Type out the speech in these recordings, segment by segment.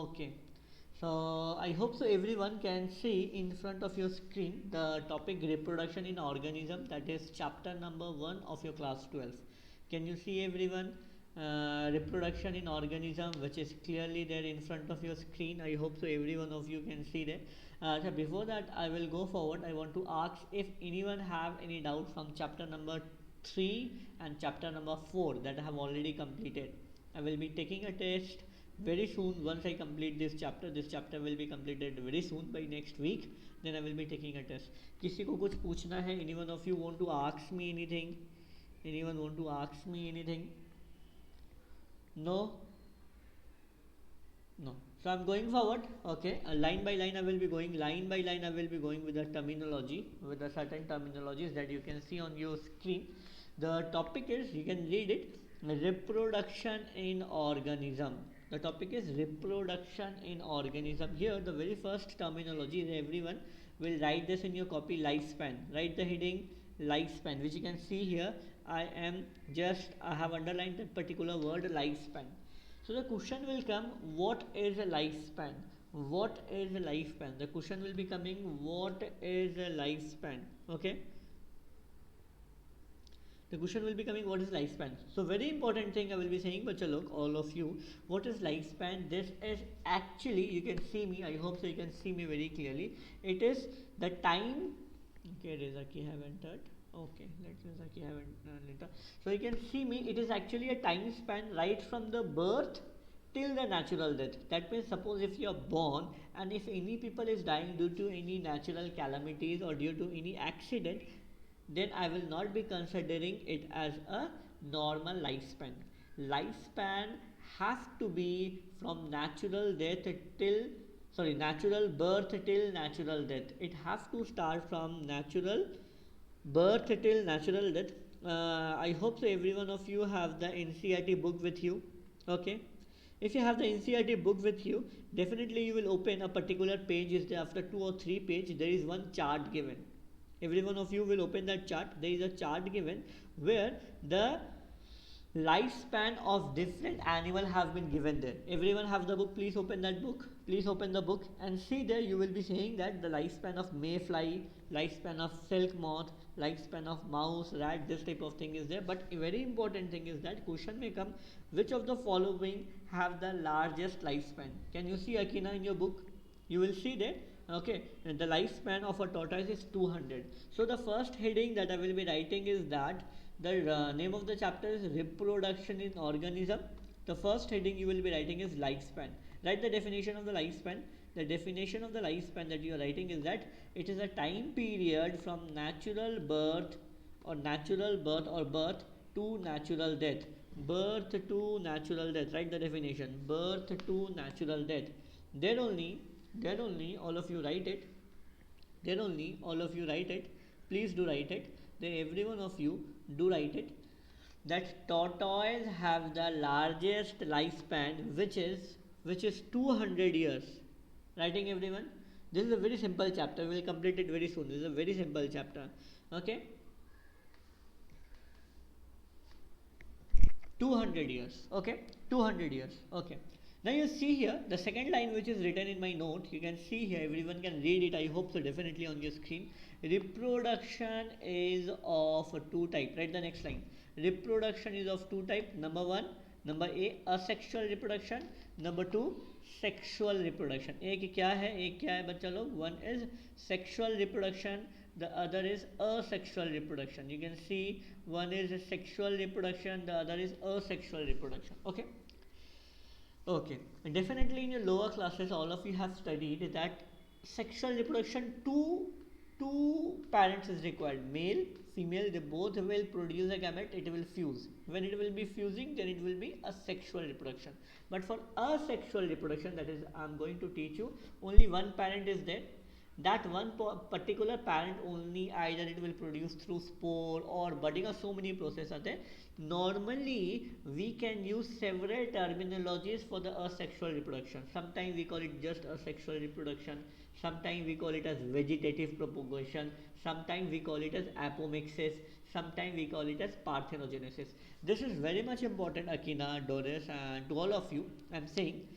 Okay. So I hope so everyone can see in front of your screen the topic reproduction in organism, that is chapter number 1 of your class 12. Can you see everyone? Reproduction in organism, which is clearly there in front of your screen. I hope so every one of you can see that. So before that I will go forward, I want to ask if anyone have any doubt from chapter number 3 and chapter number 4 that I have already completed. I will be taking a test very soon. Once I complete this chapter will be completed very soon by next week. Then I will be taking a test. किसी को कुछ पूछना है? Anyone of you want to ask me anything? Anyone want to ask me anything? No? No. So I'm going forward. Okay, line by line I will be going. Line by line I will be going with the terminology, with the certain terminologies that you can see on your screen. The topic is, you can read it, reproduction in organism. The topic is reproduction in organism. Here the very first terminology is, everyone will write this in your copy, lifespan. Write the heading lifespan, which you can see here. I have underlined that particular word, lifespan. So the question will come, what is a lifespan? What is a lifespan? The question will be coming, what is a lifespan? Okay. The question will be coming, what is lifespan? So very important thing I will be saying, but look, all of you, what is lifespan? This is actually, you can see me, I hope so you can see me very clearly. It is the time. Okay, Rezaki have entered. Okay, let Rezaki have entered. So you can see me, it is actually a time span right from the birth till the natural death. That means, suppose if you are born and if any people is dying due to any natural calamities or due to any accident, then I will not be considering it as a normal lifespan. Lifespan has to be from natural death till, sorry, natural birth till natural death. It has to start from natural birth till natural death. I hope so every one of you have the NCERT book with you. Okay. If you have the NCERT book with you, definitely you will open a particular page. Is there, after 2 or 3 pages, there is one chart given. Every one of you will open that chart. There is a chart given where the lifespan of different animal have been given there. Everyone have the book, please open that book. Please open the book and see there, you will be saying that the lifespan of mayfly, lifespan of silk moth, lifespan of mouse, rat, this type of thing is there. But a very important thing is that question may come, which of the following have the largest lifespan? Can you see, Akina, in your book? You will see there. Okay, and the lifespan of a tortoise is 200. So the first heading that I will be writing is that the name of the chapter is reproduction in organism. The first heading you will be writing is lifespan. Write the definition of the lifespan. The definition of the lifespan that you are writing is that it is a time period from natural birth or birth to natural death. Birth to natural death. Write the definition. Birth to natural death. Then only all of you write it. Then only all of you write it. Please do write it. Then every one of you do write it. That tortoise have the largest lifespan, which is 200 years. Writing, everyone. This is a very simple chapter. We will complete it very soon. This is a very simple chapter. Okay. 200 years. Okay. 200 years. Okay. Now you see here the second line which is written in my note. You can see here, everyone can read it. I hope so, definitely on your screen. Reproduction is of two type. Write the next line. Reproduction is of two type. Number one, number A, asexual reproduction. Number two, sexual reproduction. एक क्या है, एक क्या है बच्चा लोग? One is sexual reproduction, the other is asexual reproduction. You can see one is sexual reproduction, the other is asexual reproduction. Okay. Okay, definitely in your lower classes, all of you have studied that sexual reproduction, two parents is required, male, female. They both will produce a gamete. It will fuse. When it will be fusing, then it will be a sexual reproduction. But for asexual reproduction, that is, I am going to teach you, only one parent is there. That one particular parent only, either it will produce through spore or budding, or so many processes are there. Normally we can use several terminologies for the asexual reproduction. Sometimes we call it just asexual reproduction, sometimes we call it as vegetative propagation, sometimes we call it as apomixis, sometimes we call it as parthenogenesis. This is very much important, Akina, Doris, and to all of you I am saying,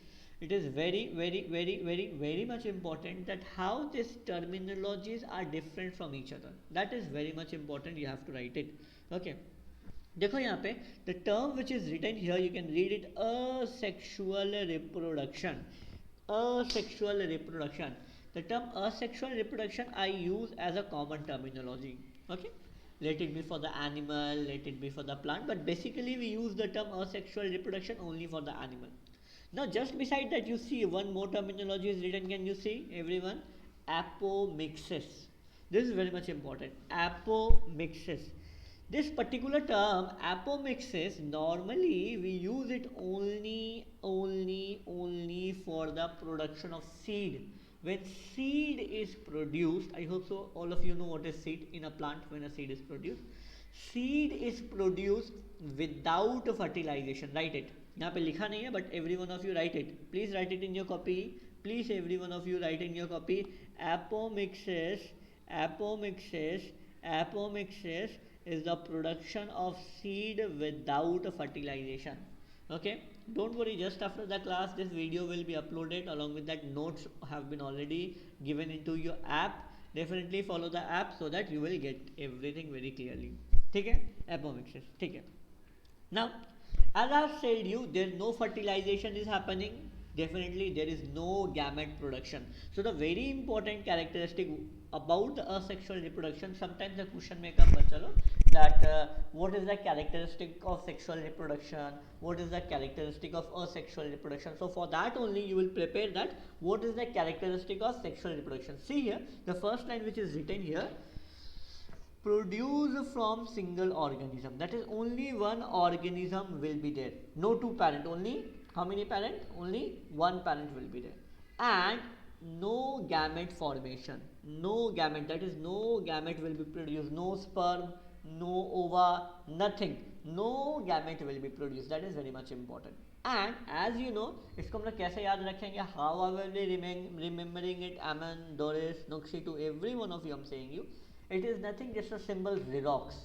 it is very much important that how these terminologies are different from each other. That is very much important, you have to write it. Okay, देखो यहाँ पे the term which is written here, you can read it, asexual reproduction. Asexual reproduction, the term asexual reproduction I use as a common terminology. Okay, let it be for the animal, let it be for the plant, but basically we use the term asexual reproduction only for the animal. Now just beside that you see one more terminology is written, can you see everyone? Apomixis. This is very much important, apomixis. This particular term apomixis, normally we use it only for the production of seed. When seed is produced, I hope so all of you know what is seed in a plant. When a seed is produced, seed is produced without fertilization. Write it, यहाँ पे लिखा नहीं है but every one of you write it, please write it in your copy, please every one of you write in your copy. Apomixis, apomixis is the production of seed without fertilization. Okay, don't worry, just after the class this video will be uploaded, along with that notes have been already given into your app. Definitely follow the app so that you will get everything very clearly. ठीक है, apomixis, ठीक है. Now as I have said you, there no fertilization is happening, definitely there is no gamete production. So the very important characteristic about the asexual reproduction, sometimes the question may come, chalo, that what is the characteristic of sexual reproduction, what is the characteristic of asexual reproduction. So for that only you will prepare that what is the characteristic of sexual reproduction. See here, the first line which is written here, produce from single organism, that is only one organism will be there, no two parent, only how many parent, only one parent will be there, and no gamete formation, no gamete, that is no gamete will be produced, no sperm, no ova, nothing, no gamete will be produced. That is very much important. And as you know, इसको हम लोग कैसे याद रखेंगे, how I will be remembering it, Aman, Doris, Nukshi, to every one of you I'm saying you, it is nothing, just a symbol Xerox.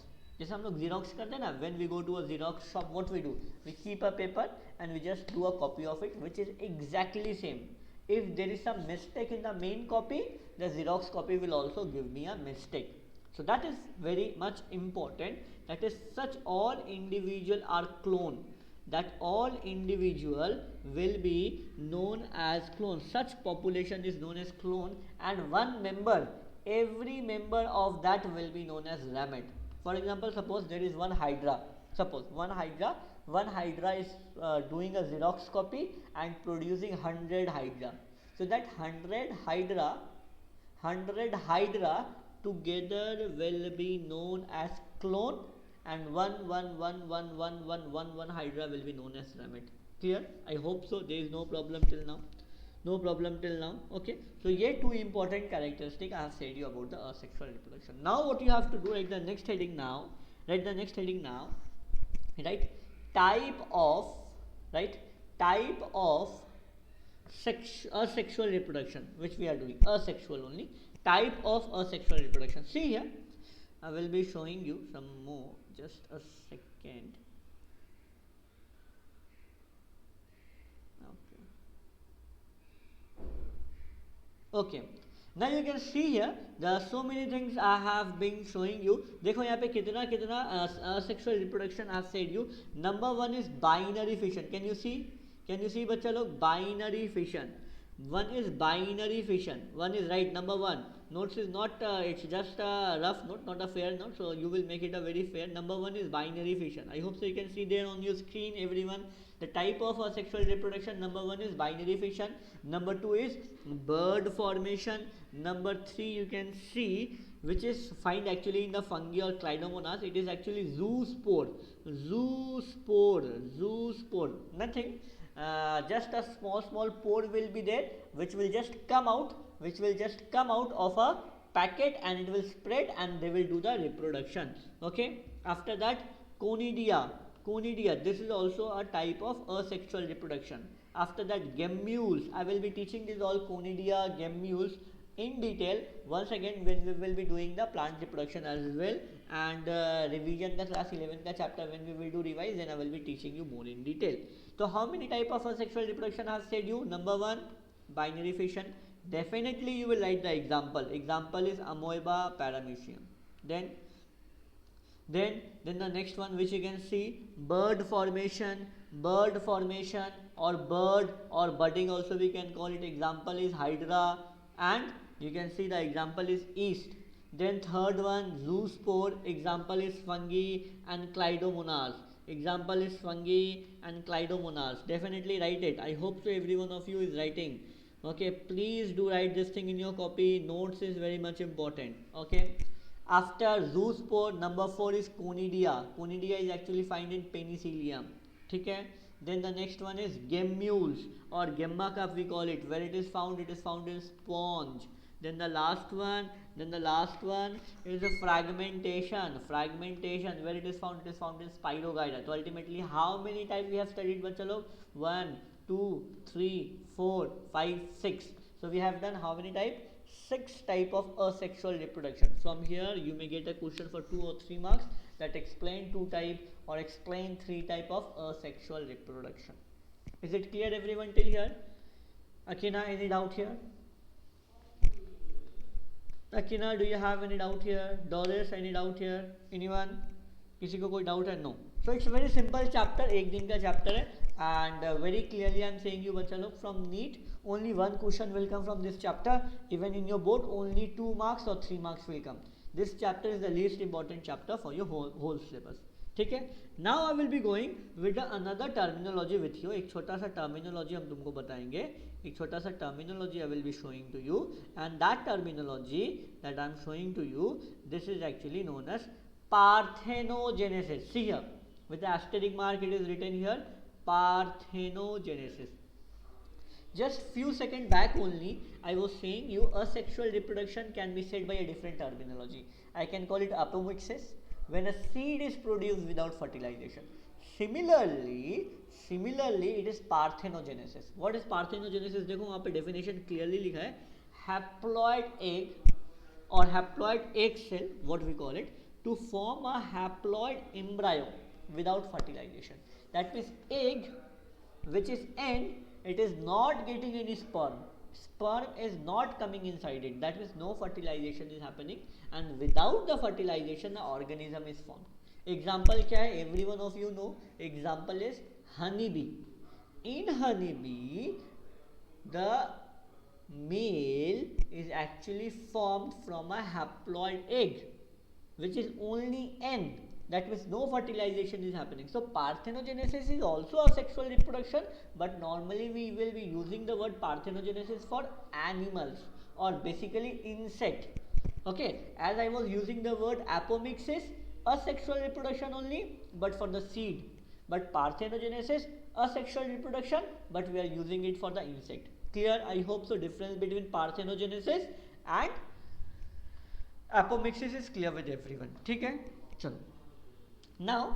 जैसे हम लोग Xerox करते हैं ना, when we go to a Xerox shop, what we do, we keep a paper and we just do a copy of it, which is exactly same. If there is some mistake in the main copy, the Xerox copy will also give me a mistake. So that is very much important, that is such all individual are clone, that all individual will be known as clone, such population is known as clone, and one member, every member of that will be known as ramete. For example, suppose there is one hydra, suppose one hydra is doing a Xerox copy and producing 100 hydra. So that 100 hydra together will be known as clone, and one hydra will be known as ramete. Clear? I hope so, there is no problem till now. No problem till now. Okay, so here two important characteristics I have said you about the asexual reproduction. Now what you have to do, write the next heading now, write type of asexual reproduction, which we are doing asexual only, type of asexual reproduction. See here, I will be showing you some more, just a second. Okay, now you can see here there are so many things I have been showing you. देखो यहाँ पे कितना asexual reproduction I have said you. Number one is binary fission. Can you see बच्चा लोग, binary fission. One is binary fission, one is right, number one. Notes is not it's just a rough note, not a fair note, so you will make it a very fair. Number one is binary fission. I hope so you can see there on your screen, everyone, the type of asexual reproduction. Number one is binary fission, number two is bird formation, number three you can see, which is find actually in the fungi or Clydomonas, it is actually zoospore, nothing. Just a small pore will be there, which will just come out of a packet, and it will spread and they will do the reproduction. Okay, after that conidia, this is also a type of asexual reproduction. After that gemmules, I will be teaching these all conidia, gemmules in detail once again when we will be doing the plant reproduction as well, and revision का class 11 का chapter when we will do revise, then I will be teaching you more in detail. So how many type of asexual reproduction I have said you? Number one, binary fission. Definitely you will write the example. Example is amoeba paramecium. Then then the next one which you can see, bird formation or bird or budding also we can call it. Example is hydra, and you can see the example is yeast. Then third one, zoospore. Example is fungi and Clydomonas. Example is fungi and Clydomonas. Definitely write it. I hope so every one of you is writing. Okay, please do write this thing in your copy. Notes is very much important. Okay. After zoospore, number 4 is conidia. Conidia is actually found in Penicillium. Okay. Then the next one is gemmules or gemma cup we call it. Where it is found in sponge. Then the last one is the fragmentation. Fragmentation, where it is found in Spirogyra. So ultimately, how many types we have studied, bacha log? 1, 2, 3, 4, 5, 6. So we have done how many types? 6 type of asexual reproduction. From here, you may get a question for 2 or 3 marks that explain 2 type or explain 3 type of asexual reproduction. Is it clear, everyone, till here? Akina, any doubt here? Akina, do you have any doubt here? Doris, any doubt here? Anyone? किसी को कोई doubt है? No. So it's a very simple chapter. एक दिन का chapter है, and very clearly I'm saying you बच्चा लोग, from NEET only one question will come from this chapter. Even in your board only 2 marks or 3 marks will come. This chapter is the least important chapter for your whole syllabus. ठीक है. Now I will be going with another terminology with you. एक छोटा सा terminology हम तुमको बताएंगे. एक छोटा सा terminology I will be showing to you, and that terminology that I am showing to you, this is actually known as parthenogenesis. See here, with the asterisk mark it is written here, parthenogenesis. Just few seconds back only I was saying you asexual reproduction can be said by a different terminology. I can call it apomixis, when a seed is produced without fertilization. Similarly it is parthenogenesis. What is parthenogenesis? देखो वहाँ पे definition clearly लिखा है, haploid egg or haploid egg cell, what we call it, to form a haploid embryo without fertilization. That means egg which is end, it is not getting any sperm. Sperm is not coming inside it. That means no fertilization is happening, and without the fertilization the organism is formed. Example क्या है? Every one of you know. Example is honeybee. In honeybee, the male is actually formed from a haploid egg, which is only N. That means no fertilization is happening. So parthenogenesis is also a sexual reproduction, but normally we will be using the word parthenogenesis for animals or basically insect. Okay, as I was using the word apomixis, asexual reproduction only, but for the seed. But parthenogenesis, asexual reproduction, but we are using it for the insect. Clear? I hope so. Difference between parthenogenesis and apomixis is clear with everyone. ठीक है? चलो. Now,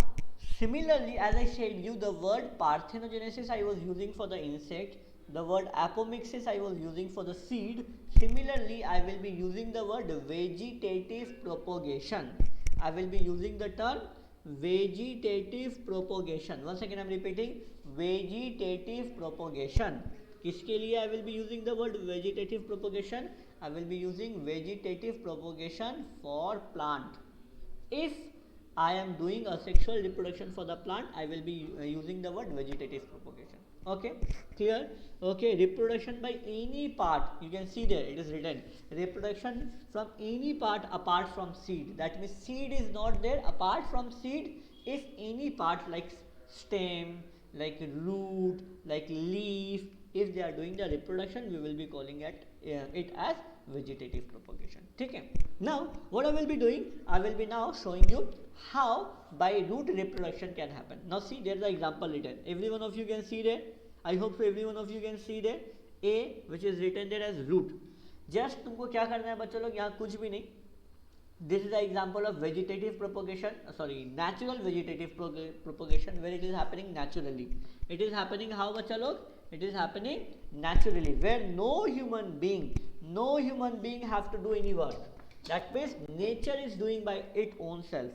similarly, as I said you, the word parthenogenesis I was using for the insect, the word apomixis I was using for the seed. Similarly, I will be using the word vegetative propagation. I will be using the term vegetative propagation. Once again I am repeating, vegetative propagation. किसके लिए I will be using the word vegetative propagation? I will be using vegetative propagation for plant. If I am doing asexual reproduction for the plant, I will be using the word vegetative propagation. Okay, clear? Okay, reproduction by any part, you can see there it is written, reproduction from any part apart from seed. That means seed is not there. Apart from seed, if any part like stem, like root, like leaf, if they are doing the reproduction, we will be calling it as vegetative propagation. Okay. Now what I will be doing, I will be now showing you how by root reproduction can happen. Now see, there is the example written. Every one of you can see there. I hope so every one of you can see there. A which is written there as root. Just तुमको क्या करना है बच्चों लोग, यहाँ कुछ भी नहीं. This is the example of vegetative propagation, natural vegetative propagation, where it is happening naturally. It is happening how बच्चा लोग? It is happening naturally, where no human being have to do any work. That means nature is doing by its own self.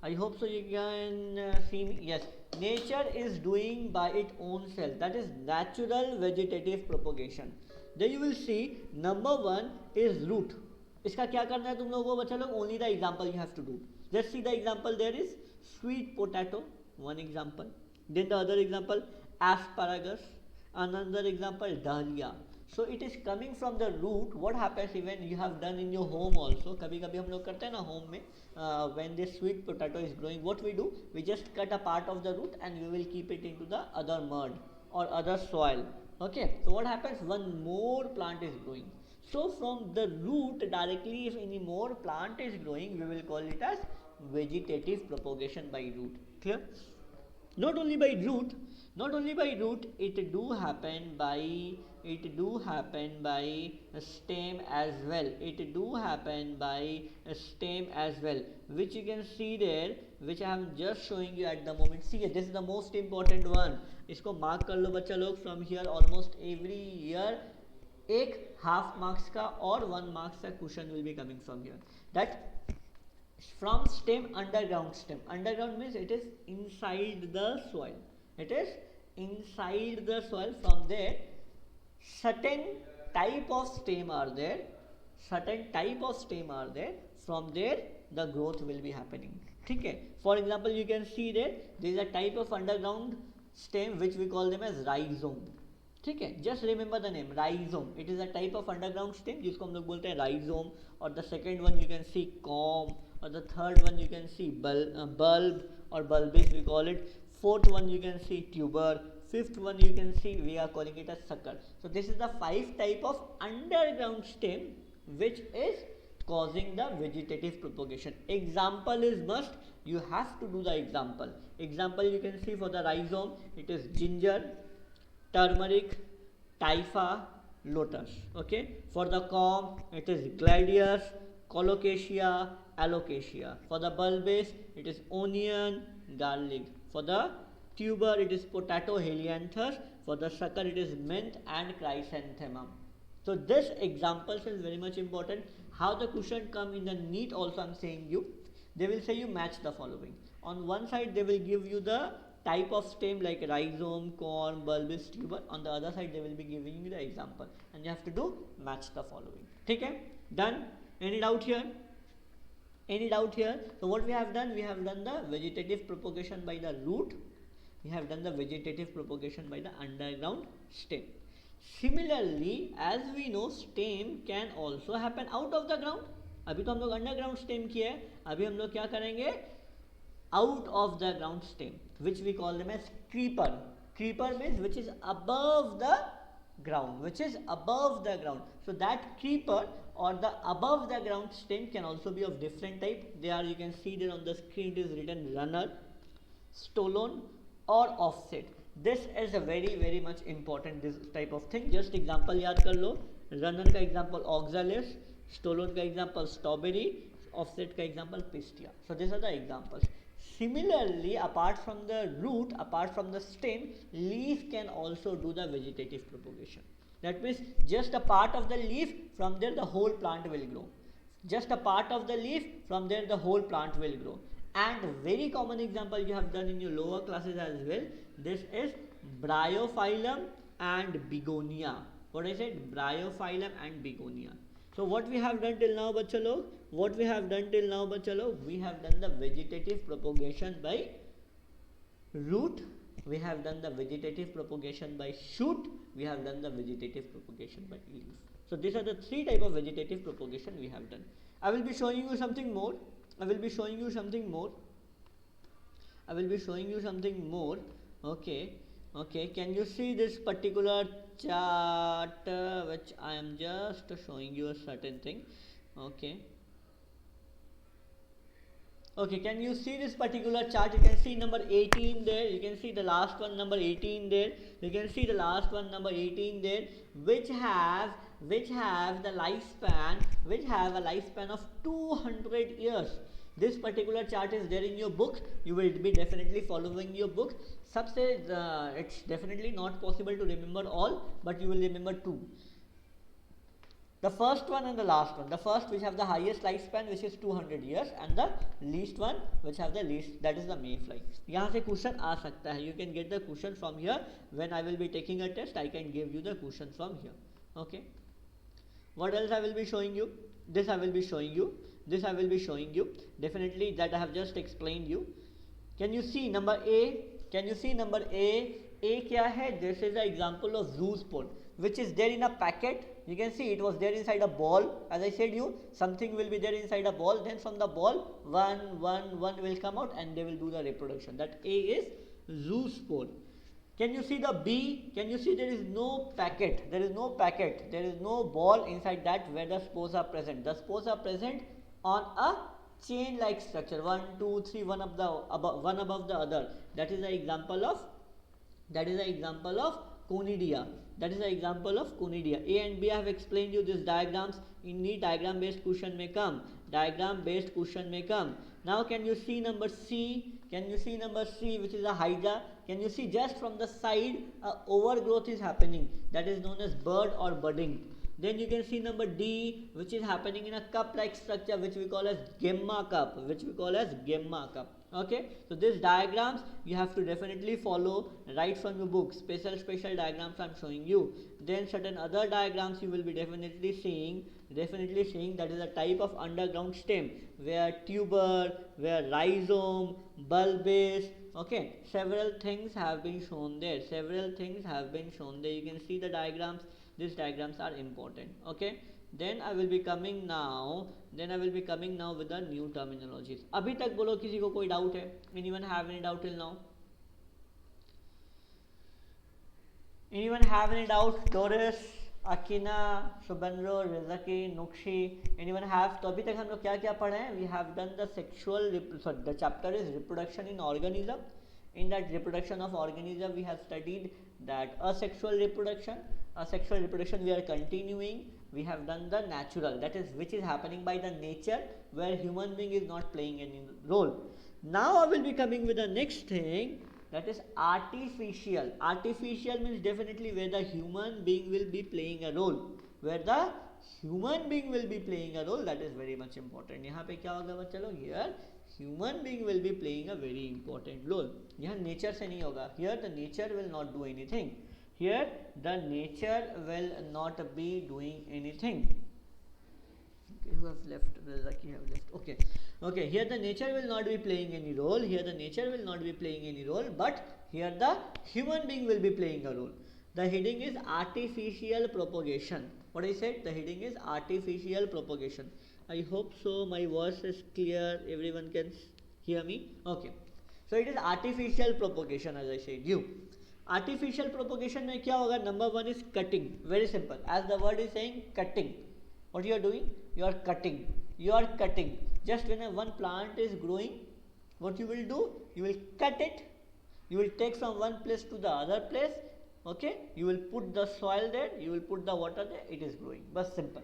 I hope so you can see me. Yes, nature is doing by its own self, that is natural vegetative propagation. Then you will see number one is root. इसका क्या करना है तुम लोगों को बच्चा लोग? Only the example you have to do. Just see the example. There is sweet potato, one example. Then the other example, asparagus. Another example, dahlia. So it is coming from the root. What happens even you have done in your home also. कभी कभी हम लोग करते हैं ना home में. When this sweet potato is growing, what we do? We just cut a part of the root and we will keep it into the other mud or other soil. Okay. So what happens? One more plant is growing. So from the root directly, if any more plant is growing, we will call it as vegetative propagation by root. Clear? Not only by root, it do happen by stem as well. It do happen by stem as well, which you can see there, which I am just showing you at the moment. See, this is the most important one. इसको mark कर लो बच्चा लोग. From here almost every year एक half marks का और 1 marks का question will be coming from here. That from stem, underground stem. Underground means it is inside the soil. It is inside the soil. From there certain type of stem are there. From there the growth will be happening. ठीक है. For example, you can see there is a type of underground stem which we call them as rhizome. ठीक है. Just remember the name rhizome. It is a type of underground stem जिसको हम लोग बोलते हैं rhizome. और the second one you can see comb, और the third one you can see bulb or bulbous we call it. Fourth one you can see tuber. Fifth one you can see we are calling it as sucker. So this is the 5 type of underground stem which is causing the vegetative propagation. Example is must. You have to do the example. Example you can see for the rhizome, it is ginger, turmeric, typha, lotus. Okay. For the comb, it is gladius, colocasia, alocasia. For the bulbous, it is onion, garlic. For the tuber, it is potato, helianthus. For the sucker, it is mint and chrysanthemum. So this examples is very much important. How the question come in the NEET also I am saying you. They will say you match the following. On one side they will give you the type of stem like rhizome, corm, bulbous, tuber. On the other side they will be giving you the example and you have to do match the following. Okay, done? Any doubt here? So what we have done? We have done the vegetative propagation by the root. We have done the vegetative propagation by the underground stem. Similarly, as we know, stem can also happen out of the ground. अभी तो हम लोग underground stem किए हैं. अभी हम लोग क्या करेंगे? Out of the ground stem, which we call them as creeper. Creeper means which is above the ground. So that creeper or the above the ground stem can also be of different type. There you can see there on the screen it is written runner, stolon or offset. This is a very much important this type of thing. Just example याद कर लो. Runner का example oxalis, stolon का example strawberry, offset का example pistia. So these are the examples. Similarly, apart from the root, apart from the stem, leaf can also do the vegetative propagation. That means just a part of the leaf, from there the whole plant will grow. Just a part of the leaf, from there the whole plant will grow. And very common example you have done in your lower classes as well. This is bryophyllum and begonia. What I said? Bryophyllum and begonia. So what we have done till now, bachcha log? We have done the vegetative propagation by root. We have done the vegetative propagation by shoot. We have done the vegetative propagation by leaf. So these are the 3 type of vegetative propagation we have done. I will be showing you something more. Okay, can you see this particular chart which I am just showing you a certain thing? Okay, can you see this particular chart? You can see number 18 there. You can see the last one number 18 there. You can see the last one number 18 there, which have the lifespan, which have a lifespan of 200 years. This particular chart is there in your book. You will be definitely following your book. Subse it's definitely not possible to remember all, but you will remember 2. The first one and the last one. The first which have the highest lifespan, which is 200 years, and the least one which have the least, that is the mayfly. यहाँ से question आ सकता है. You can get the question from here. When I will be taking a test, I can give you the question from here. Okay. What else I will be showing you? This I will be showing you. This I will be showing you. Definitely that I have just explained you. Can you see number A? Can you see number A? A क्या है? This is an example of zoospore, which is there in a packet. You can see it was there inside a ball. As I said you, something will be there inside a ball. Then from the ball, one will come out and they will do the reproduction. That A is zoospore. Can you see the B? Can you see there is no packet? There is no packet. There is no ball inside that where the spores are present. The spores are present on a chain-like structure. 1, 2, 3, one above the other. That is the example of. That is the example of conidia. That is the example of conidia. A and B I have explained you these diagrams. In the diagram based question may come. Diagram based question may come. Now can you see number C? Can you see number C, which is a hydra? Can you see just from the side overgrowth is happening? That is known as bud or budding. Then you can see number D, which is happening in a cup-like structure, which we call as gemma cup. Which we call as gemma cup. Okay, so these diagrams you have to definitely follow right from your book. Special diagrams I'm showing you. Then certain other diagrams you will be definitely seeing. That is a type of underground stem where tuber, where rhizome, bulbous. Okay, several things have been shown there. You can see the diagrams. These diagrams are important. Okay. Then I will be coming now with the new terminologies. अभी तक बोलो किसी को कोई doubt है? Anyone have any doubt till now? Anyone have any doubt? Doris, Akina, Subandro, Rizaki, Nukshi. Anyone have? तो अभी तक हम लोग क्या क्या पढ़े हैं? We have done the the chapter is reproduction in organism. In that reproduction of organism, we have studied that asexual reproduction. Asexual reproduction we are continuing. We have done the natural, that is which is happening by the nature, where human being is not playing any role. Now I will be coming with the next thing, that is artificial. Artificial means definitely where the human being will be playing a role. Where the human being will be playing a role, that is very much important. यहाँ पे क्या होगा बच्चा लोग? Here human being will be playing a very important role. यहाँ nature से नहीं होगा. Here the nature will not do anything. Here the nature will not be doing anything. Okay, who have left? Razaki have left. Okay. Here the nature will not be playing any role. But here the human being will be playing a role. The heading is artificial propagation. What I said? The heading is artificial propagation. I hope so. My voice is clear. Everyone can hear me. Okay. So it is artificial propagation, as I said you. Artificial propagation में क्या होगा? Number one is cutting. Very simple. As the word is saying, cutting. What you are doing? You are cutting. Just when one plant is growing, what you will do? You will cut it. You will take from one place to the other place. Okay. You will put the soil there. You will put the water there. It is growing. But simple.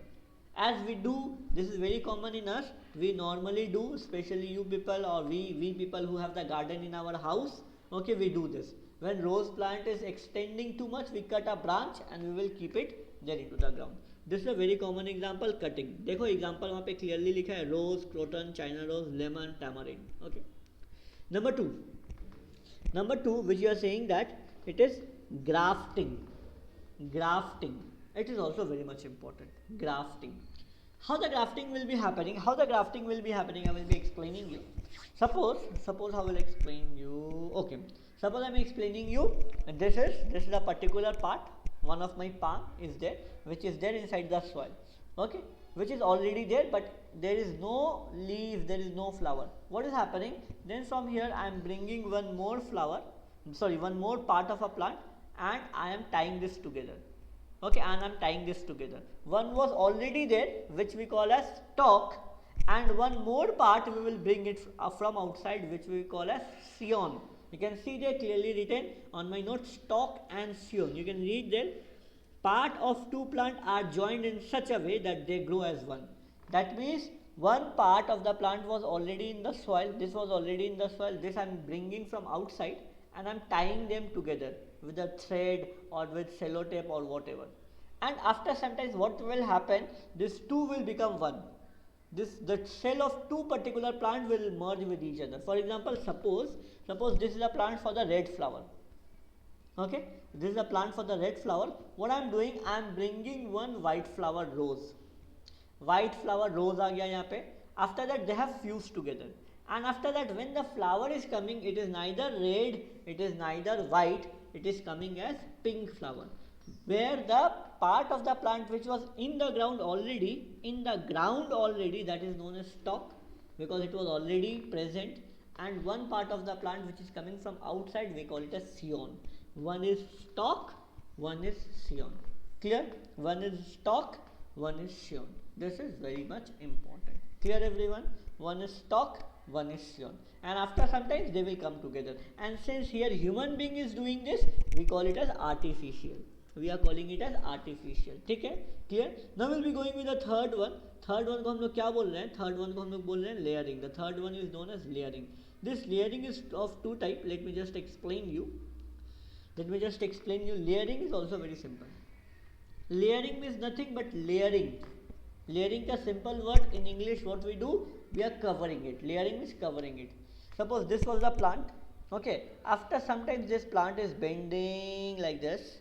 As we do, this is very common in us. We normally do, especially you people or we people who have the garden in our house. Okay, we do this. When rose plant is extending too much, we cut a branch and we will keep it there into the ground. This is a very common example, cutting. देखो example वहाँ पे clearly लिखा है rose, croton, china rose, lemon, tamarind. Okay. Number two, which you are saying that it is grafting. It is also very much important. Grafting. How the grafting will be happening? I will be explaining you. Suppose I will explain you. Okay. Suppose I am explaining you. This is a particular part. One of my palm is there, which is there inside the soil. Okay. Which is already there, but there is no leaf, there is no flower. What is happening? Then from here I am bringing one more part of a plant, and I am tying this together. Okay, and I am tying this together. One was already there, which we call as stalk, and one more part we will bring it from outside, which we call as scion. You can see there clearly written on my note, stalk and scion. You can read there. Part of two plants are joined in such a way that they grow as one. That means one part of the plant was already in the soil. This was already in the soil. This I am bringing from outside, and I am tying them together with a thread or with cellotape or whatever. and after sometimes what will happen, this two will become one. The cell of two particular plant will merge with each other. For example, suppose this is a plant for the red flower. Okay, this is a plant for the red flower. What I am doing, I am bringing one white flower rose. White flower rose आ गया यहाँ पे. After that they have fused together, and after that when the flower is coming, it is neither red, it is neither white, it is coming as pink flower, where the part of the plant which was in the ground already, that is known as stalk, because it was already present, and one part of the plant which is coming from outside, we call it as scion. One is stalk, one is scion. Clear? One is stalk, one is scion. This is very much important. Clear everyone? One is stalk, one is scion, and after sometimes they will come together, and since here human being is doing this, we call it as artificial. We are calling it as artificial. ठीक है? Clear? Now we'll be going with the third one. Third one को हम लोग क्या बोल रहे हैं? Third one को हम लोग बोल रहे हैं layering. The third one is known as layering. This layering is of two type. Let me just explain you. Layering is also very simple. Layering means nothing but layering. Layering का simple word in English, what we do, we are covering it. Layering means covering it. Suppose this was the plant. Okay. After sometimes this plant is bending like this,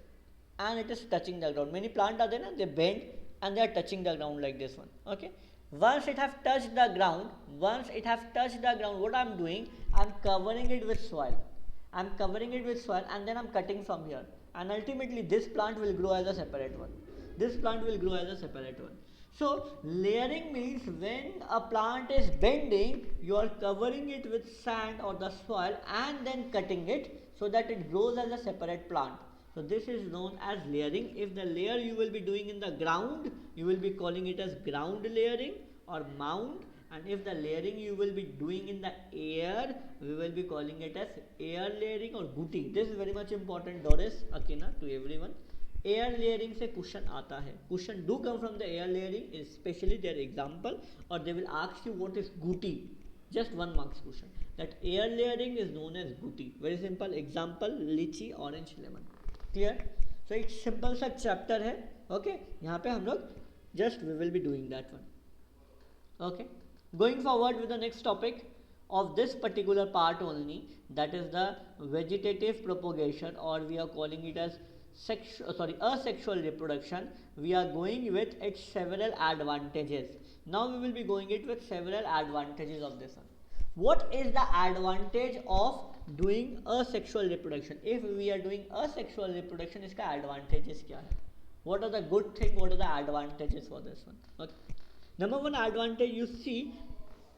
and it is touching the ground. Many plants are there, they bend and they are touching the ground like this one. Okay. Once it have touched the ground, what I am doing, I am covering it with soil. and then I am cutting from here, and ultimately this plant will grow as a separate one. So layering means when a plant is bending, you are covering it with sand or the soil and then cutting it so that it grows as a separate plant. So this is known as layering. If the layer you will be doing in the ground, you will be calling it as ground layering or mound, and if the layering you will be doing in the air, we will be calling it as air layering or guti. This is very much important, Doris, Akina, to everyone. Air layering से question आता है. Question do come from the air layering, especially their example, or they will ask you what is guti. Just 1 marks question. That air layering is known as guti. Very simple example, lychee, orange, lemon. Clear? So it's simple सा chapter है. Okay, यहाँ पे हम लोग just we will be doing that one. Okay, going forward with the next topic of this particular part only, that is the vegetative propagation, or we are calling it as asexual reproduction. We are going with its several advantages. Now we will be going it with several advantages of this one. What is the advantage of doing asexual reproduction? If we are doing asexual reproduction, इसका advantages क्या है? What are the good thing? What are the advantages for this one? Okay. Number one advantage, you see,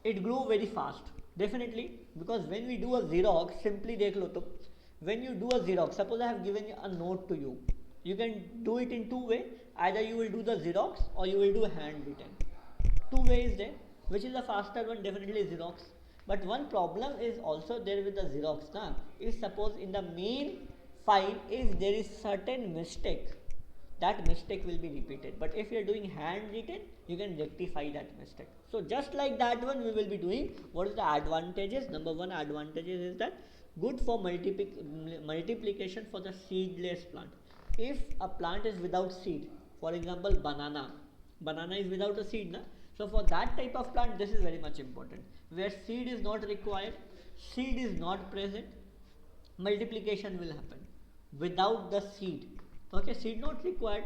it grew very fast. Definitely, because when we do a Xerox, simply देख लो तो, when you do a Xerox, suppose I have given a note to you, you can do it in two ways. Either you will do the Xerox or you will do handwritten. Two ways there. Which is the faster one? Definitely Xerox. But one problem is also there with the Xerox. Na? If suppose in the main file, if there is certain mistake, that mistake will be repeated. But if you are doing handwritten, you can rectify that mistake. So just like that one, we will be doing. What is the advantages? Number one advantages is that good for multiplication for the seedless plant. If a plant is without seed, for example banana is without a seed, na? So for that type of plant, this is very much important. Where seed is not required, seed is not present, multiplication will happen without the seed. Okay, seed not required,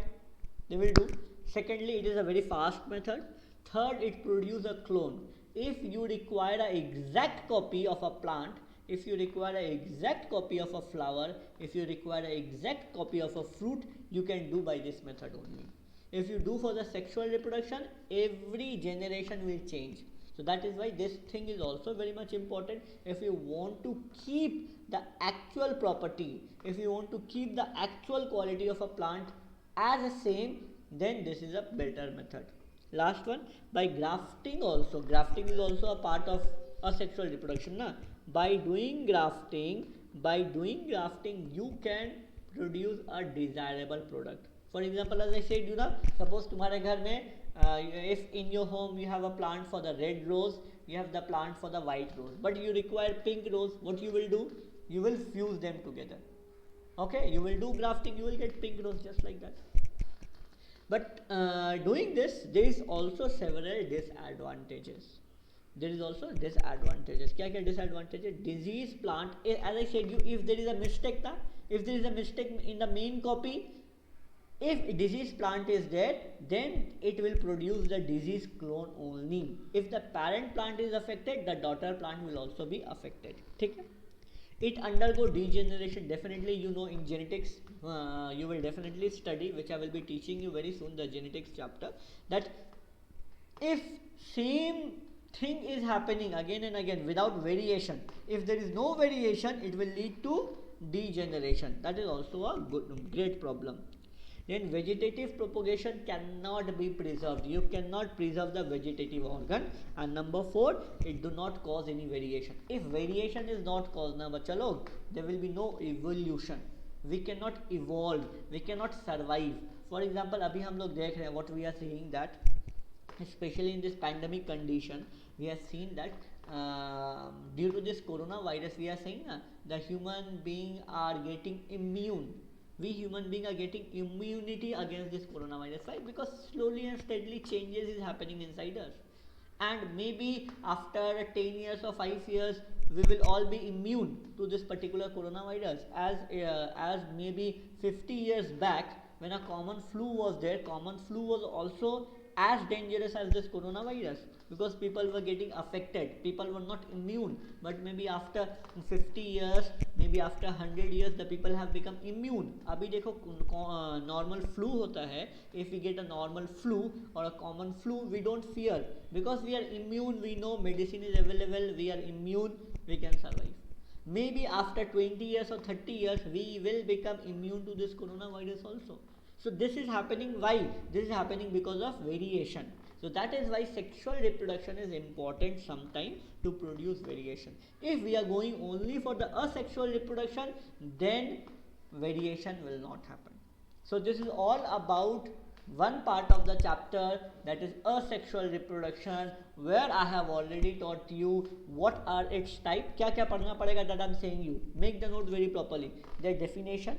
they will do. Secondly, it is a very fast method. Third, it produces a clone. If you require an exact copy of a plant, if you require an exact copy of a flower, if you require an exact copy of a fruit, you can do by this method only. If you do for the sexual reproduction, every generation will change. So that is why this thing is also very much important. If you want to keep the actual property, if you want to keep the actual quality of a plant as the same, then this is a better method. Last one, by grafting also. Grafting is also a part of asexual reproduction. Na? By doing grafting, you can produce a desirable product. For example, as I said, you know, suppose तुम्हारे घर में if in your home you have a plant for the red rose, you have the plant for the white rose, but you require pink rose, what you will do? You will fuse them together. Okay, you will do grafting, you will get pink rose just like that. But doing this, there is also several disadvantages. There is also disadvantages. क्या क्या disadvantages? Disease plant, as I said you, if there is a mistake na, if there is a mistake in the main copy, if disease plant is there, then it will produce the disease clone only. If the parent plant is affected, the daughter plant will also be affected. ठीक है? It undergo degeneration. Definitely, you know, in genetics, you will definitely study, which I will be teaching you very soon, the genetics chapter, that if same thing is happening again and again without variation, if there is no variation, it will lead to degeneration. That is also a great problem. Then vegetative propagation cannot be preserved. You cannot preserve the vegetative organ. And number 4, it do not cause any variation. If variation is not caused na bacha log, there will be no evolution. We cannot evolve, we cannot survive. For example, abhi hum log dekh rahe hain, what we are seeing that especially in this pandemic condition, we have seen that due to this coronavirus, we are saying the human being are getting immune. We human being are getting immunity against this coronavirus. Why? Because slowly and steadily changes is happening inside us, and maybe after 10 years or 5 years, we will all be immune to this particular coronavirus. As maybe 50 years back, when a common flu was there, common flu was also as dangerous as this coronavirus, because people were getting affected, people were not immune. But maybe after 50 years, maybe after 100 years, the people have become immune. Abhi dekho, normal flu hota hai, if we get a normal flu or a common flu, we don't fear, because we are immune, we know medicine is available, we are immune, we can survive. Maybe after 20 years or 30 years, we will become immune to this coronavirus also. So this is happening. Why? This is happening because of variation. So that is why sexual reproduction is important sometime, to produce variation. If we are going only for the asexual reproduction, then variation will not happen. So this is all about one part of the chapter, that is asexual reproduction, where I have already taught you what are its type. क्या क्या पढ़ना पड़ेगा, that I am saying you. Make the note very properly. Their definition,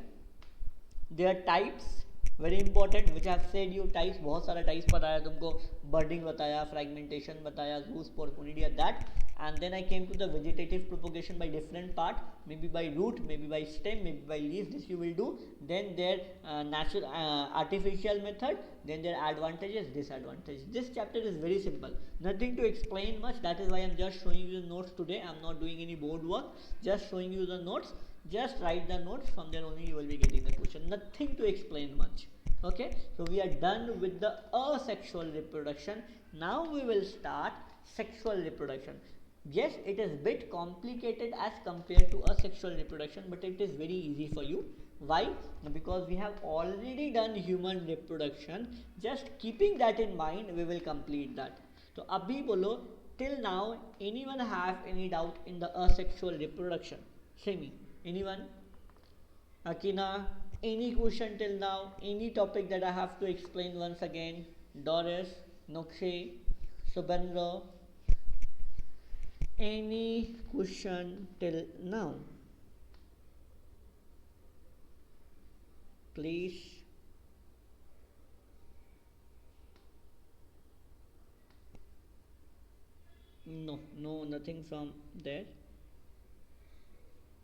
their types, very important, which have said you types, बहुत सारा types बताया तुमको, budding बताया, fragmentation बताया, जूस पोरकोनिडिया, that. And then I came to the vegetative propagation by different part, maybe by root, maybe by stem, maybe by leaf. This you will do. Then their natural, artificial method. Then their advantages, disadvantages. This chapter is very simple. Nothing to explain much. That is why I am just showing you the notes today. I am not doing any board work. Just showing you the notes. Just write the notes. From there only you will be getting the question. Nothing to explain much. Okay. So we are done with the asexual reproduction. Now we will start sexual reproduction. Yes, it is bit complicated as compared to asexual reproduction, but it is very easy for you. Why? Because we have already done human reproduction. Just keeping that in mind, we will complete that. So abhi bolo, till now anyone have any doubt in the asexual reproduction? Say me, anyone? Akina, any question till now? Any topic that I have to explain once again? Doris, Nokshe, Subendra, any question till now? Please. No, nothing from there.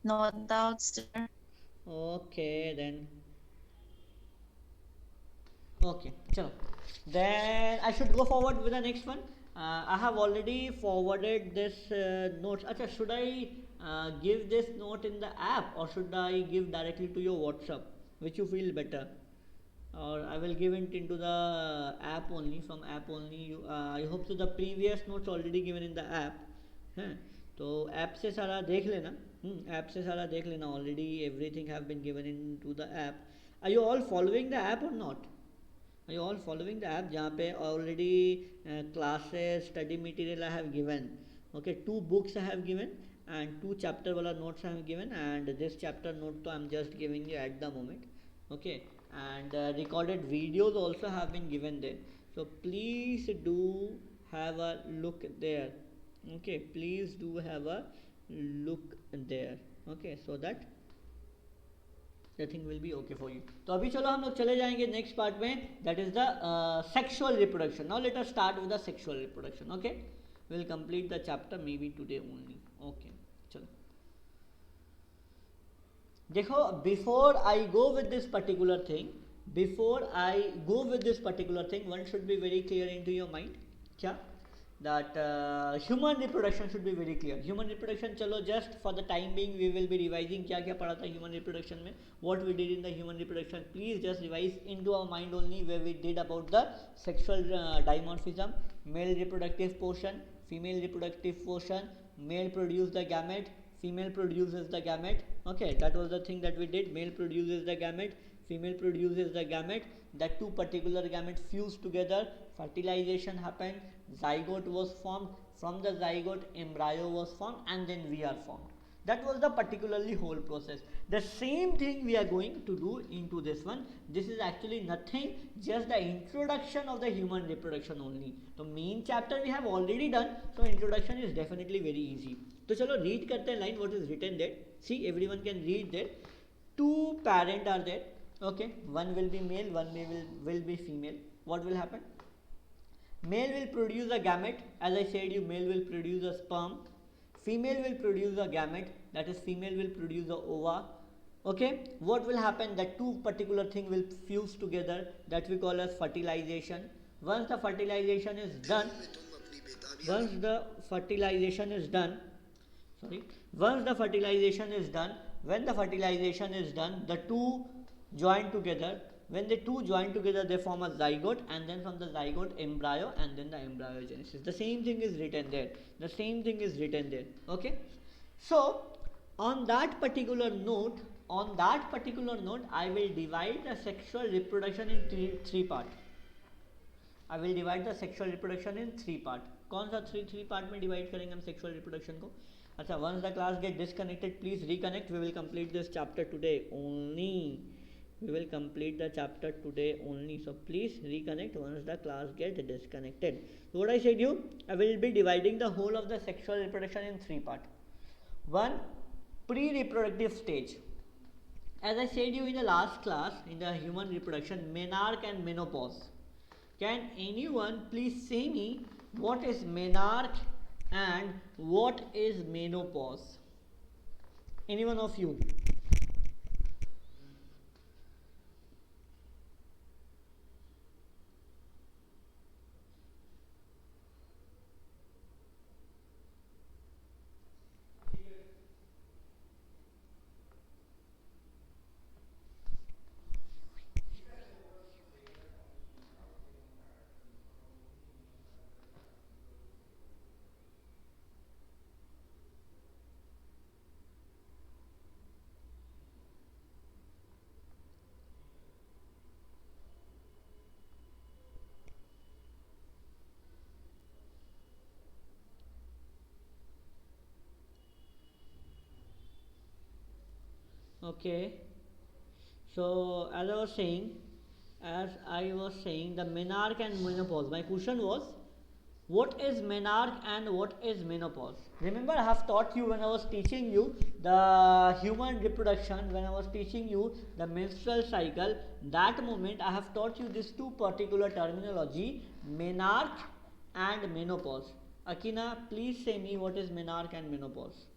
No doubts, sir. Okay, then. Okay, chalo. Then I should go forward with the next one. I have already forwarded this notes. Acha, should I give this note in the app, or should I give directly to your WhatsApp? Which you feel better? Or I will give it into the app only, from app only. I hope so the previous notes already given in the app हैं, तो app से सारा देख लेना. App से सारा देख लेना. Already everything have been given into the app. Are you all following the app or not? Are you all following the app? जहाँ पे already classes, study material I have given. Okay, 2 books I have given and 2 chapter वाला notes I have given, and this chapter note तो I am just giving you at the moment. Okay, and recorded videos also have been given there. So please do have a look there. Okay, please do have a look there. Okay, so that I think will be okay for you. तो अभी चलो हम लोग चले जाएंगे next part में, that is the sexual reproduction. Now let us start with the sexual reproduction. Okay, we will complete the chapter maybe today only. Okay चलो देखो, before I go with this particular thing, one should be very clear into your mind. क्या? That human reproduction should be very clear. Human reproduction, चलो just for the time being we will be revising क्या क्या पढ़ा था human reproduction में, what we did in the human reproduction. Please just revise into our mind only where we did about the sexual dimorphism, male reproductive portion, female reproductive portion, male produce the gamete, female produces the gamete. Okay, that was the thing that we did. Male produces the gamete, female produces the gamete, that two particular gametes fused together, fertilization happened, zygote was formed, from the zygote embryo was formed, and then we are formed. That was the particularly whole process. The same thing we are going to do into this one. This is actually nothing, just the introduction of the human reproduction only. So main chapter we have already done, so introduction is definitely very easy. तो चलो read करते हैं line what is written there. See, everyone can read there. Two parent are there. Okay, one will be male, one will be female. What will happen? Male will produce a gamete, as I said you, male will produce a sperm, female will produce a gamete, that is female will produce a ova. Okay, what will happen? That two particular thing will fuse together, that we call as fertilization. Once the fertilization is done, once the fertilization is done, when the fertilization is done, the two join together. When the two join together, they form a zygote, and then from the zygote embryo, and then the embryogenesis. The same thing is written there. Okay, so on that particular note, I will divide the sexual reproduction in three part. I will divide the sexual reproduction in three part. कौन सा three part में divide करेंगे हम sexual reproduction को? अच्छा, once the class get disconnected, please reconnect. We will complete this chapter today only. So please reconnect once the class get disconnected. So what I said you, I will be dividing the whole of the sexual reproduction in three part. One, pre-reproductive stage. As I said you in the last class, in the human reproduction, menarche and menopause. Can anyone please say me what is menarche and what is menopause? Any one of you? Okay, so as I was saying, the menarche and menopause. My question was, what is menarche and what is menopause? Remember, I have taught you when I was teaching you the human reproduction, when I was teaching you the menstrual cycle, that moment I have taught you these two particular terminology, menarche and menopause. Akina, please say me what is menarche and menopause.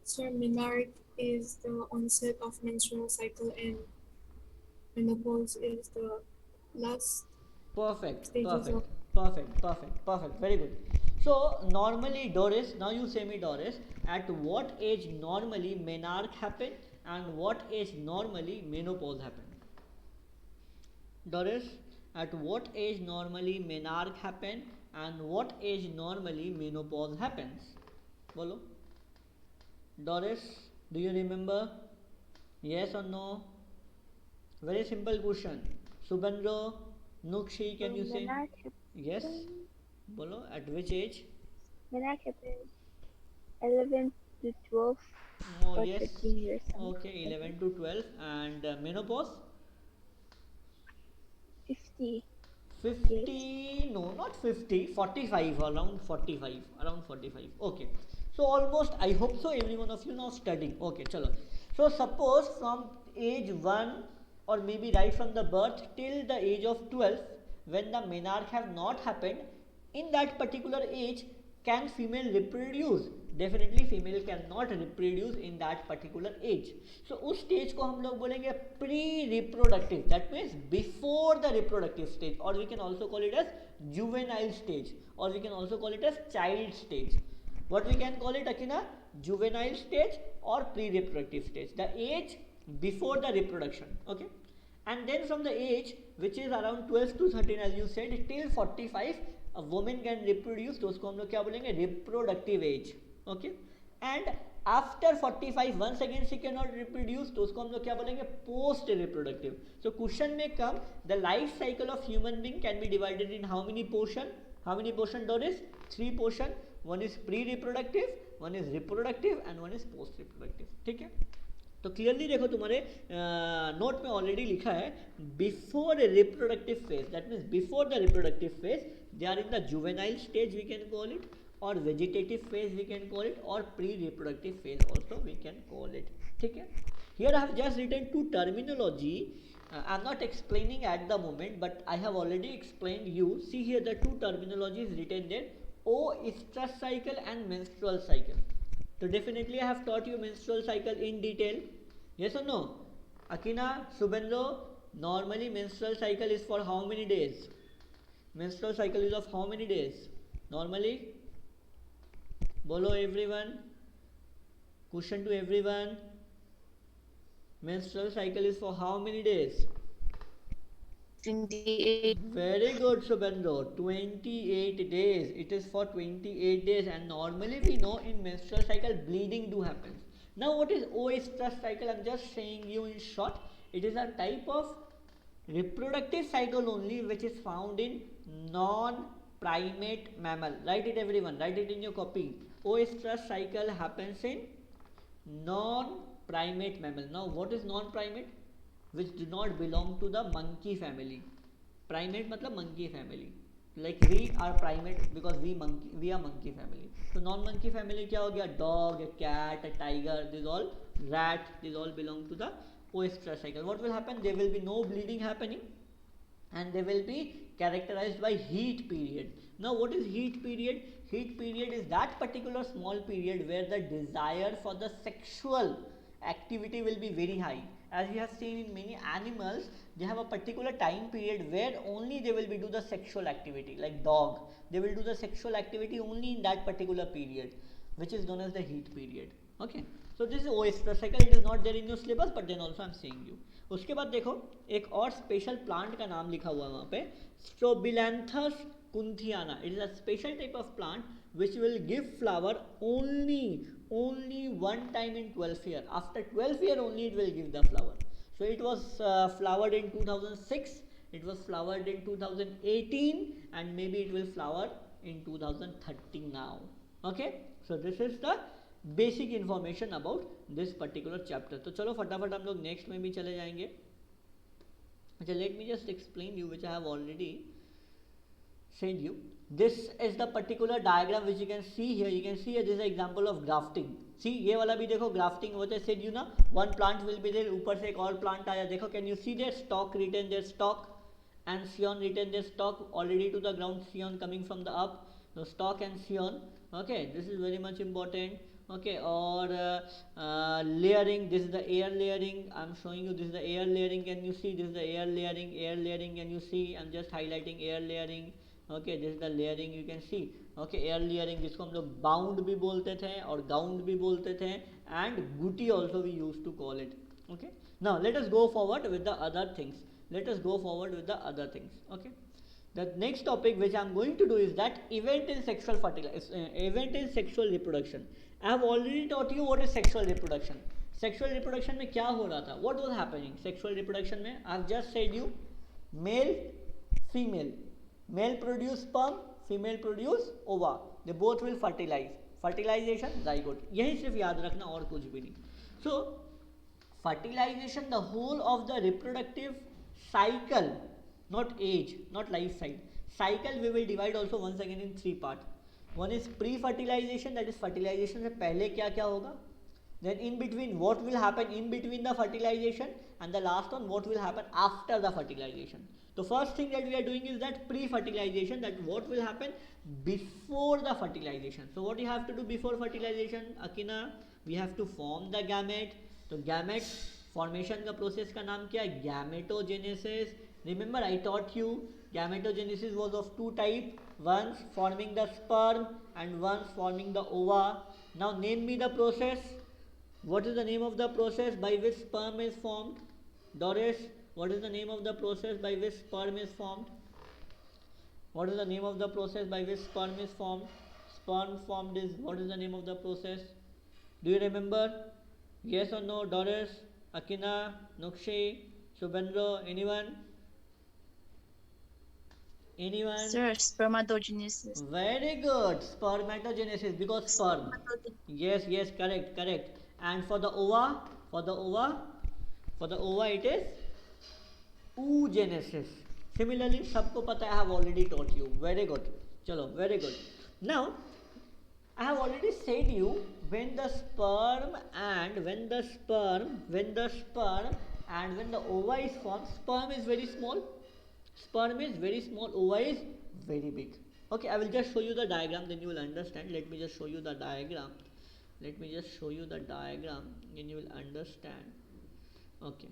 Sir, menarche is the onset of menstrual cycle and menopause is the last stages of. Perfect. Very good. So normally, Doris, now you say me, Doris, at what age normally menarche happen and what age normally menopause happen? Doris, at what age normally menarche happen and what age normally menopause happens? Bolo. Doris, do you remember? Yes or no? Very simple question. Subandro, Nukshi, can you say? Yes. Bolo, at which age? Menarche happens 11 to 12 or yes. 13 years. Okay, 11 to 12. And menopause? 50. 50? Yes. No, not 50. 45. Around 45. Okay. So almost I hope so every one of you now studying. Okay, chalo. So suppose from age 1 or maybe right from the birth till the age of 12, when the menarche have not happened, in that particular age can female reproduce? Definitely female cannot reproduce in that particular age. So उस stage को हम लोग बोलेंगे pre-reproductive, that means before the reproductive stage, or we can also call it as juvenile stage, or we can also call it as child stage. What we can call it, Akina? Juvenile stage or pre-reproductive stage, the age before the reproduction. Okay, and then from the age which is around 12 to 13 as you said till 45 a woman can reproduce, तो उसको हम लोग क्या बोलेंगे? reproductive age. Okay, and after 45 once again she cannot reproduce, तो उसको हम लोग क्या बोलेंगे? post reproductive. So question may come, the life cycle of human being can be divided in how many portion? How many portion, Doris? 3 portion. One is pre-reproductive, one is reproductive and one is post-reproductive. ठीक है, तो clearly देखो तुम्हारे note में already लिखा है before reproductive phase, that means before the reproductive phase they are in the juvenile stage we can call it, और vegetative phase we can call it, और pre reproductive phase also we can call it. ठीक है, here I have just written two terminology. I am not explaining at the moment, but I have already explained you. See here the two terminologies written there, oestrus cycle and menstrual cycle. So definitely I have taught you menstrual cycle in detail. Yes or no? Akina, Subendro, normally menstrual cycle is for how many days? Menstrual cycle is of how many days? Normally? Bolo everyone. Question to everyone. Menstrual cycle is for how many days? 28. Very good, Subendro. 28 days. It is for 28 days, and normally we know in menstrual cycle bleeding do happen. Now what is oestrus cycle? I am just saying you in short. It is a type of reproductive cycle only which is found in non-primate mammal. Write it everyone. Write it in your copy. Oestrus cycle happens in non-primate mammal. Now what is non-primate? Which do not belong to the monkey family. Primate मतलब monkey family. Like we are primate because we are monkey family. So non-monkey family क्या हो गया? Dog, a cat, a tiger, these all rat, these all belong to the oestrus cycle. What will happen? There will be no bleeding happening, and they will be characterized by heat period. Now what is heat period? Heat period is that particular small period where the desire for the sexual activity will be very high. As you have seen in many animals, they have a particular time period where only they will be do the sexual activity. Like dog, they will do the sexual activity only in that particular period, which is known as the heat period. Okay, so this is oestrus cycle. It is not there in your syllabus, but then also I am saying you. उसके बाद देखो एक और special plant का नाम लिखा हुआ है वहाँ पे, Strobilanthes kunthiana. It is a special type of plant which will give flower only one time in 12th year. After 12th year only it will give the flower. So it was flowered in 2006, it was flowered in 2018, and maybe it will flower in 2030 now. Okay, so this is the basic information about this particular chapter. तो चलो फटाफट हम लोग next में भी चले जाएंगे. अच्छा, let me just explain you which I have already said you. This is the particular diagram which you can see here. You can see here, this is an example of grafting. See ये वाला भी देखो grafting होता है. said you ना, one plant will be there, ऊपर से एक और plant आया. देखो, can you see their stalk written, their stalk, and scion written, their stalk already to the ground, scion coming from the up. So stalk and scion. Okay, this is very much important. Okay, or layering, this is the air layering. I am showing you, this is the air layering. Can you see? This is the air layering. Can you see? I am just highlighting air layering. Okay, this is the layering, you can see. Okay, air layering जिसको हम लोग bound भी बोलते थे और ground भी बोलते थे, and गुटी also we used to call it. Okay, now let us go forward with the other things. Okay, the next topic which I am going to do is that event in sexual reproduction. I have already taught you what is sexual reproduction. Sexual reproduction में क्या हो रहा था? What was happening? Sexual reproduction में I have just said you male, female. Male produce sperm, female produce ova. They both will fertilize. Fertilization, zygote. यही सिर्फ याद रखना और कुछ भी नहीं. So fertilization, the whole of the reproductive cycle, not age, not life cycle. Cycle we will divide also once again in 3 parts. One is pre-fertilization, that is fertilization से पहले क्या क्या होगा. Then in between, what will happen in between the fertilization, and the last one, what will happen after the fertilization. The first thing that we are doing is that pre-fertilization, that what will happen before the fertilization. So what you have to do before fertilization, Akina, we have to form the gamete. तो gamete formation का process का नाम क्या है? Gametogenesis. Remember I taught you gametogenesis was of two types, once forming the sperm and once forming the ova. Now name me the process. What is the name of the process by which sperm is formed? Doris, what is the name of the process by which sperm is formed? What is the name of the process by which sperm is formed? Sperm formed is, what is the name of the process? Do you remember? Yes or no? Doris, Akina, Nukshi, Subendra, anyone? Anyone? Sir, spermatogenesis. Very good. Spermatogenesis, because sperm. Yes, yes, correct, correct. And for the ova, it is oogenesis. Similarly, सबको पता है, I have already taught you. Very good. चलो, very good. Now, I have already said you when the sperm and when the ova is formed, sperm is very small. Sperm is very small, ova is very big. Okay, I will just show you the diagram, then you will understand. Let me just show you the diagram. Then you will understand. Okay.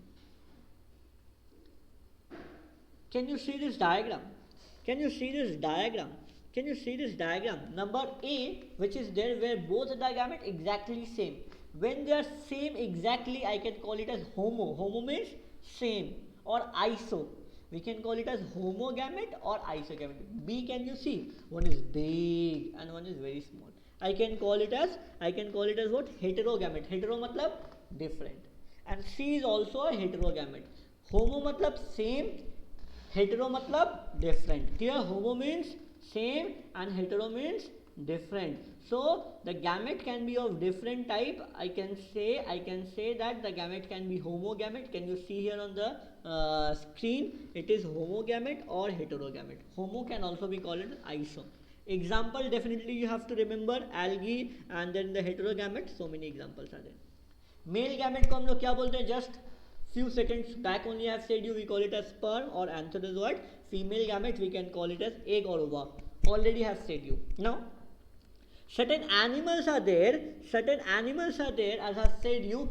Can you see this diagram? Number A, which is there where both the gamete exactly same. When they are same exactly, I can call it as homo. Homo means same, or iso. We can call it as homogamete or isogamete. B, can you see? One is big and one is very small. I can call it as what? Heterogamete. Hetero matlab different. And C is also a heterogamete. Homo matlab same, hetero matlab different. Here homo means same and hetero means different. So the gamete can be of different type. I can say that the gamete can be homogamete. Can you see here on the screen? It is homogamete or heterogamete. Homo can also be called iso. Example, definitely you have to remember algae, and then the heterogamete. So many examples are there. Male gamete को हम लोग क्या बोलते हैं? Just few seconds back only I have said you, we call it as sperm, or answer is what? Female gamete, we can call it as egg or ova. Already have said you. Now, certain animals are there, as I have said you,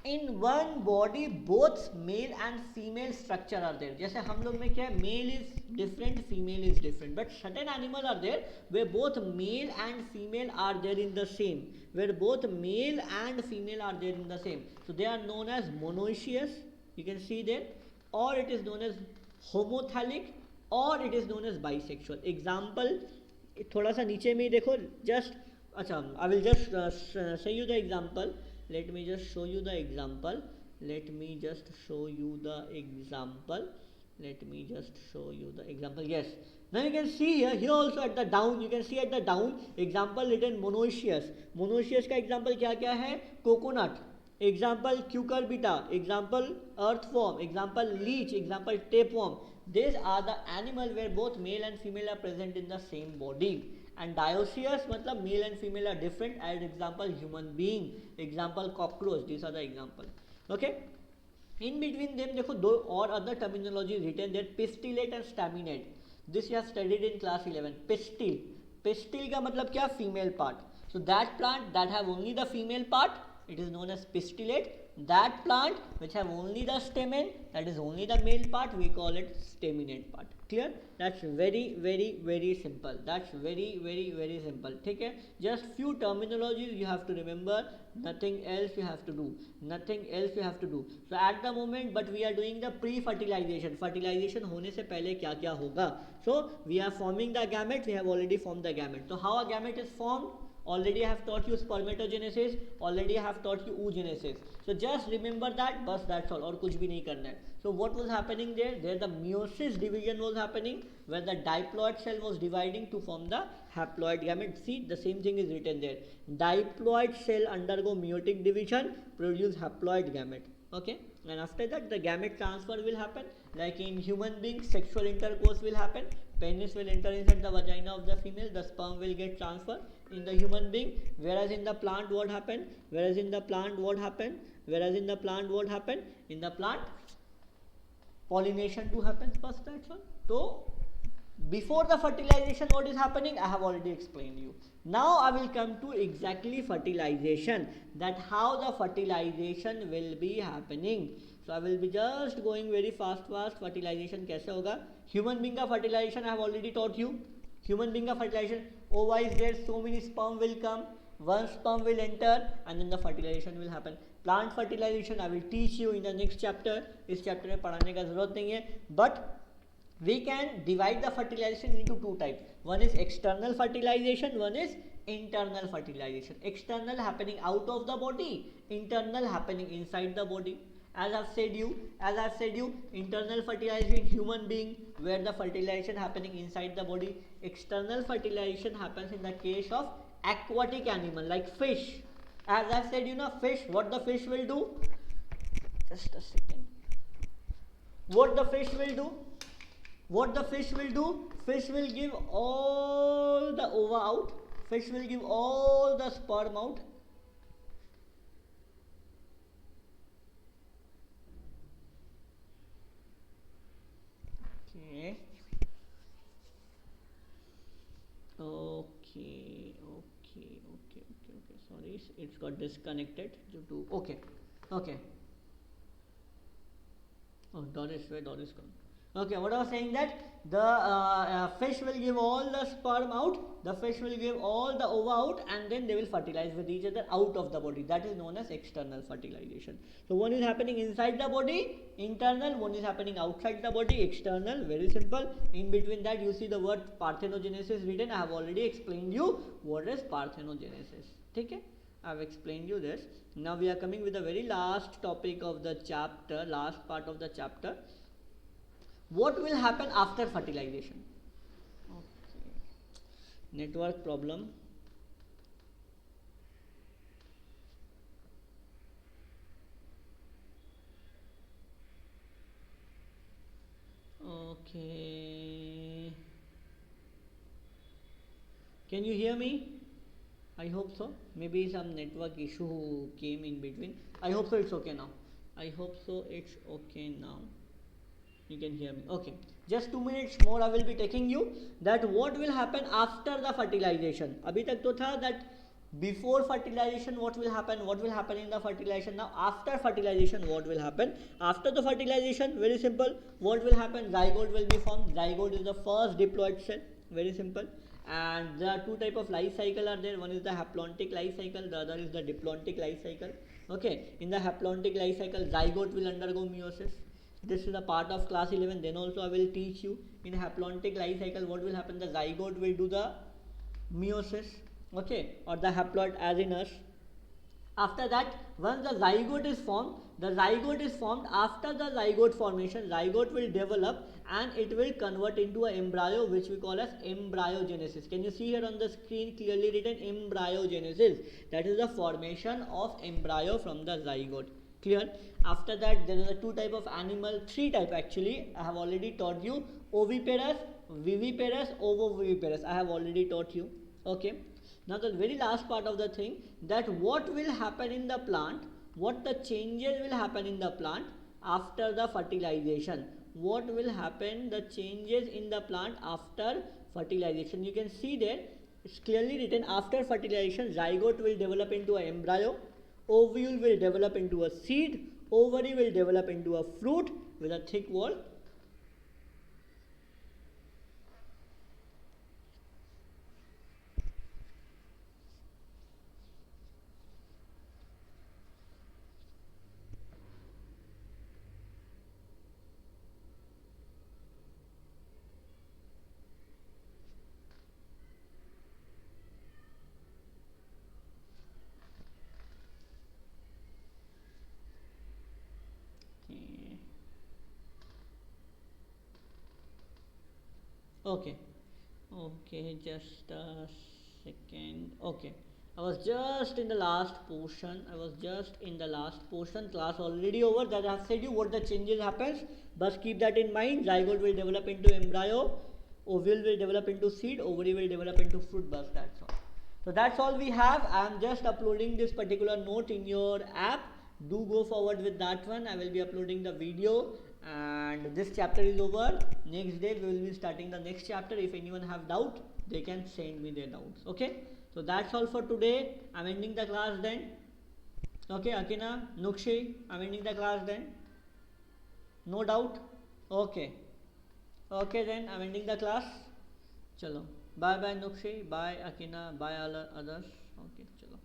in one body both male and female structure are there. जैसे हम लोग में क्या है, male is different, female is different, but certain animals are there where both male and female are there in the same, so they are known as monoecious, you can see there, or it is known as homothallic, or it is known as bisexual. Example, थोड़ा सा नीचे में ही देखो, just अच्छा, I will just show you the example. Let me just show you the example. Yes. Now you can see here also at the down, you can see at the down example written monoecious. Monoecious का example क्या क्या है? Coconut. Example cucurbita. Example earthworm. Example leech. Example tapeworm. These are the animal where both male and female are present in the same body. And dioecious मतलब male and female are different. As example human being, example cockroach. These are the example. Okay. In between them देखो दो और other terminology written there, pistillate and staminate. This you have studied in class 11. Pistil का मतलब क्या? Female part. So that plant that have only the female part, it is known as pistillate. That plant which have only the stamen, that is only the male part, we call it staminate part. Clear? That's very simple. ठीक है? Just few terminologies you have to remember. Nothing else you have to do. So at the moment, but we are doing the pre-fertilization. Fertilization होने से पहले क्या क्या होगा? So we are forming the gamete. We have already formed the gamete. So how a gamete is formed? Already I have taught you spermatogenesis. Already I have taught you oogenesis. So just remember that. बस that's all. और कुछ भी नहीं करना है. So what was happening there? There the meiosis division was happening, where the diploid cell was dividing to form the haploid gamete. See, the same thing is written there. Diploid cell undergo meiotic division, produce haploid gamete. Okay, and after that the gamete transfer will happen. Like in human beings, sexual intercourse will happen. Penis will enter inside the vagina of the female, the sperm will get transferred in the human being. Whereas in the plant what happened? Whereas in the plant what happened? Whereas in the plant what happened? In the plant pollination too happens first, that's all. So before the fertilization what is happening, I have already explained you. Now I will come to exactly fertilization, that how the fertilization will be happening. So I will be just going very fast. Fertilization कैसे होगा? Human being का fertilization I have already taught you. Human being का fertilization, ova is there, so many sperm will come, one sperm will enter and then the fertilization will happen. Plant fertilization I will teach you in the next chapter. इस chapter में पढ़ाने का जरूरत नहीं है, but we can divide the fertilization into two types. One is external fertilization, one is internal fertilization. External happening out of the body, internal happening inside the body. As I've said you, internal fertilization in human being, where the fertilization happening inside the body. External fertilization happens in the case of aquatic animal like fish. As I've said, fish, what the fish will do? Just a second. What the fish will do? What the fish will do? Fish will give all the ova out. Fish will give all the sperm out. Okay. Sorry, it's got disconnected due to. Okay. Oh, Doris, where Doris gone? Okay, what I was saying, that the fish will give all the sperm out, the fish will give all the ova out, and then they will fertilize with each other out of the body. That is known as external fertilization. So one is happening inside the body, internal, one is happening outside the body, external, very simple. In between that you see the word parthenogenesis written. I have already explained you what is parthenogenesis. Okay? I have explained you this. Now we are coming with the very last topic of the chapter, last part of the chapter. What will happen after fertilization? Okay. Network problem. Okay. Can you hear me? I hope so. Maybe some network issue came in between. I hope so it's okay now. You can hear me. Okay. Just 2 minutes more I will be taking you, that what will happen after the fertilization. Abhi tak to tha that before fertilization what will happen in the fertilization. Now after fertilization what will happen? After the fertilization, very simple. What will happen? Zygote will be formed. Zygote is the first diploid cell. Very simple. And there are two type of life cycle are there. One is the haplontic life cycle, the other is the diplontic life cycle. Okay, in the haplontic life cycle, zygote will undergo meiosis. This is a part of class 11. Then also I will teach you in haplontic life cycle what will happen. The zygote will do the meiosis, okay, or the haploid as in us. After that, once the zygote is formed, after the zygote formation, zygote will develop and it will convert into an embryo, which we call as embryogenesis. Can you see here on the screen clearly written embryogenesis? That is the formation of embryo from the zygote. Clear? After that, there is a two type of animal, three type actually. I have already taught you: oviparous, viviparous, ovoviviparous. I have already taught you. Okay. Now the very last part of the thing, that what will happen in the plant, what the changes will happen in the plant after the fertilization. What will happen, the changes in the plant after fertilization. You can see there, it's clearly written, after fertilization, zygote will develop into an embryo, ovule will develop into a seed, ovary will develop into a fruit with a thick wall. Okay, just a second. Okay, I was just in the last portion. Class already over. That I have said you what the changes happens. But keep that in mind. Zygote will develop into embryo. Ovule will develop into seed. Ovary will develop into fruit bus. That's all. So that's all we have. I am just uploading this particular note in your app. Do go forward with that one. I will be uploading the video. And this chapter is over. Next day we will be starting the next chapter. If anyone have doubt, they can send me their doubts. Okay. So that's all for today. I'm ending the class then. Okay, Akina, Nukshi, I'm ending the class then. No doubt? Okay. Okay then, I'm ending the class. Chalo. Bye bye Nukshi, bye Akina, bye all others. Okay, chalo.